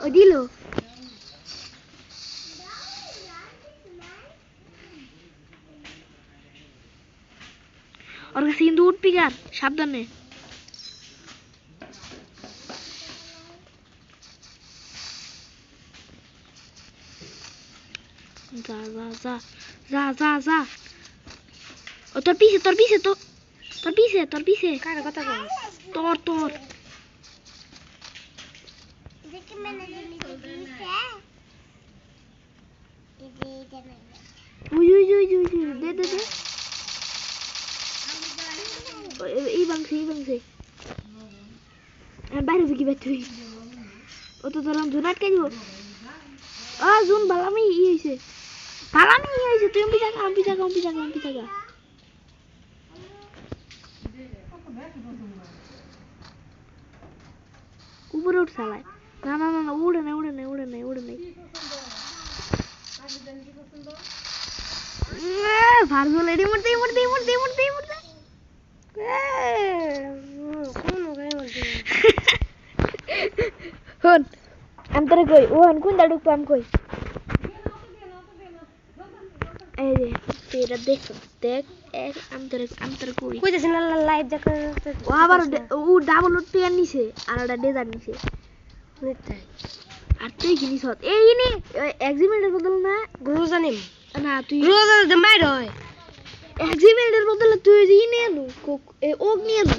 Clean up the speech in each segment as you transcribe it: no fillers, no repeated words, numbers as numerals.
ও দিল ওর কাছে কিন্তু উঠবি কার সাবধানে যা যা যা যা যা যা ও তোর পিছে কার কথা কই তোর দেখি মানে উই দে এই বাংছে বাইরে থেকে বের তুই ও তো তোর জুন আটকে দিব জুন ভালামি হয়েছে তুই অম্পি জায়গা উপরে উঠ চালায় না উড়ে নাই ভার্গল এডি মরতে হন আমি তোরে কই ও হন কোন দাড়ুক পাম কই এই রে তেরা দেখ আমি তোরে কই কইতেছ না লাইভ দেখ ও আবার ও ডাবল টিয়ার নিছে আর ওটা ডেজার নিছে নিতে আর তুই কি নিছ এই নি এক্সিমেন্টের বদল না গ্রোজানিম না তুই গ্রোজা দে মাইর হয় এক্সিমেন্টের বদলে তুই যে নিয়ে নু ওক নিয়ে নু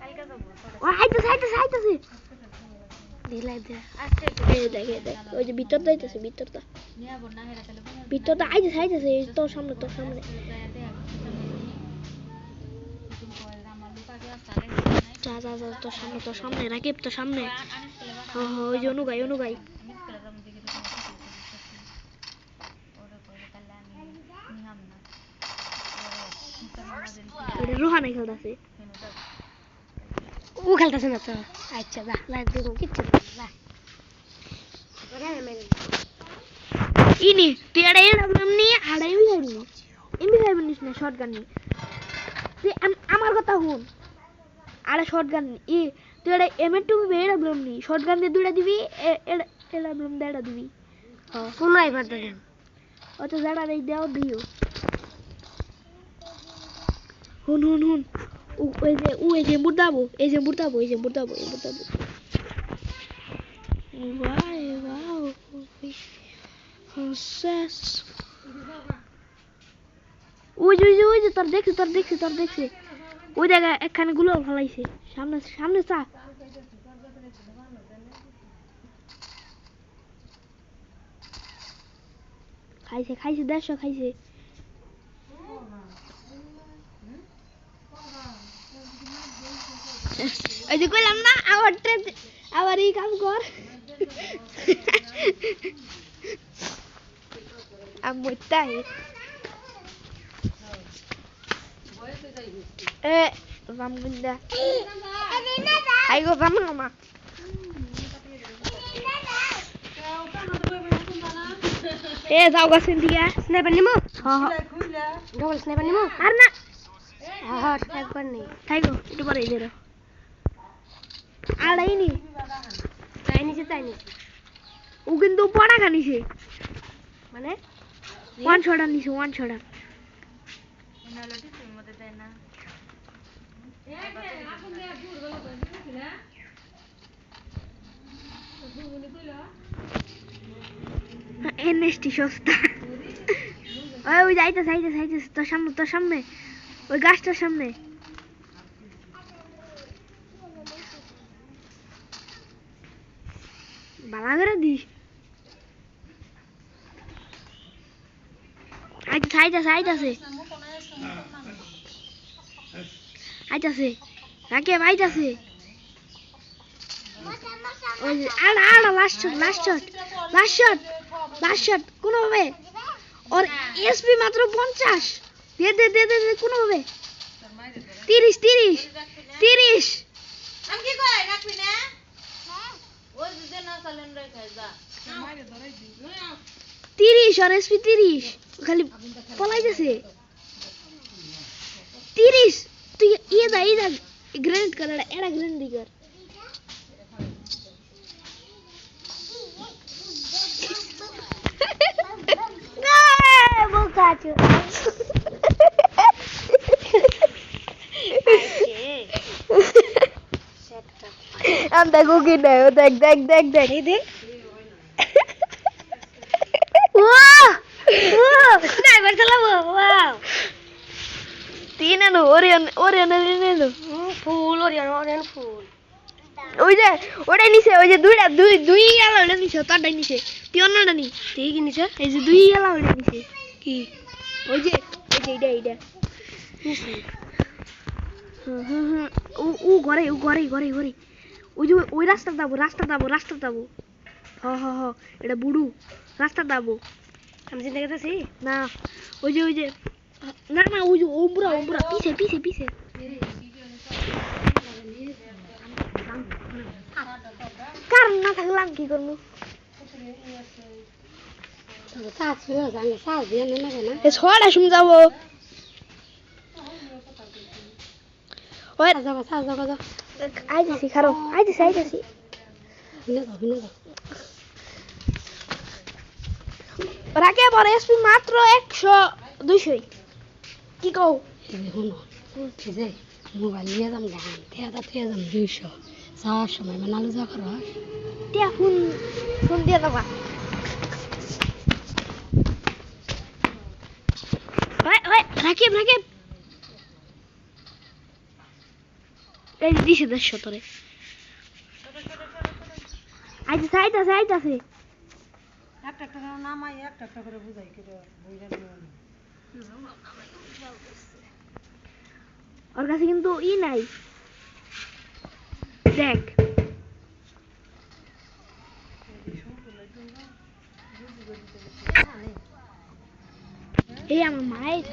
কালকে যাব ও আইতাছে দিলাই দে এই দেখ ওই যে ভিতরটা আইতাছে তোর সামনে যা তোর সামনে রাকিব তোর সামনে ওই যে অনুগাই রোহানে খেলতেছে ও খেলতেছে না তো আচ্ছা যা লাইভ দেখো কিচ্ছু না ইনি তুই এটা এমনি আর এমনি খাইবি নিস না শর্ট গান তুই আমার কথা শুন আরে শর্ট গান তুই এটা এমএ2 এডাব্লিউএম নি শর্ট গান দিয়ে দুইটা দিবি এডাব্লিউএম দেড়া দিবি শোনাই বাদ দেন অত যারা দেও দিও হুন এই যে মুর্দাবো Wow. শেষ ওই যে তোর দেখছি ওই জায়গায় একখানে গুলো ফলাইছে সামনে চা খাইছে 150 খাইছে ওই যে কইলাম না আবার এই কাম কর আমতাই রামগুন্দা আইগো রামমা যাও গাছেন দিয়া স্নাইপার নিমো হ্যাঁ ডবল স্নাইপার নিমো আর না হ্যাঁ একবার নেই থাইগো একটু পরে এলো আর আইনি তাই নিছে ও কিন্তু পড়া খানিছে মানে ওয়ান শট নিছে এনএসটি সস্তা ওই যাইতেছে তোর সামনে ওই গাছটার সামনে বালা করে দিস আইতাছে রাকিব আইতাছে ওই আড়া লাস্ট শট কোনোভাবে ওর এসপি মাত্র 50 দে কোনোভাবে 30 আমি কি কই রাখবি না ওই যে না সালেন রে খাইবা 30 আর এসপি 30 খালি পলাইতেছে 30 তুই ইদা গ্রেনেড কর এড়া গ্রেনেড দিগর আছো আম দেখো কি না দেখ দেখ দেখ দেখ এই দেখ স্নাইপার চালাবো ওয়াও তিন আনো ওরিয়ন ওরিয়ন এনে ফুল ওরিয়ন ফুল ওই যে ওটাই নিছে ওই যে দুইটা দুই দুই গেল ওটা নিছে তারটাই নিছে তুই অন্যটা নি তুই কি নিছে এই যে দুই গেল ওটা নিছে কি ওই যে এইটা এইটা নিছে ও ও ঘরে ঘরে ওই যে ওই রাস্তা যাবো হ হ হ এটা বুড়ু রাস্তা যাবো আমি চিন্তা করতেছি না ওই যে না না ওই যে ওমরা পিছে পিছে পিছে কারণ না থাকলাম কি করবো ছড়া শুন যাবো আইতেছি খারো আইতেছি রাকে বড় এসপি মাত্র 100 200 কি কও মোবাইল নিয়ে যাম গান তেয়াটা তুই যাম 200 যাওয়ার সময় মানালো যা করো টিয়া ফোন দিয়ে দেবা ওই রাকিব এই দিছে 100 তোরে আইতাছে একটা করে নামাই একটা করে বুঝাই করে বুঝা দিও ওর কাছে কিন্তু ই নাই দেখ এই আমার মায়ের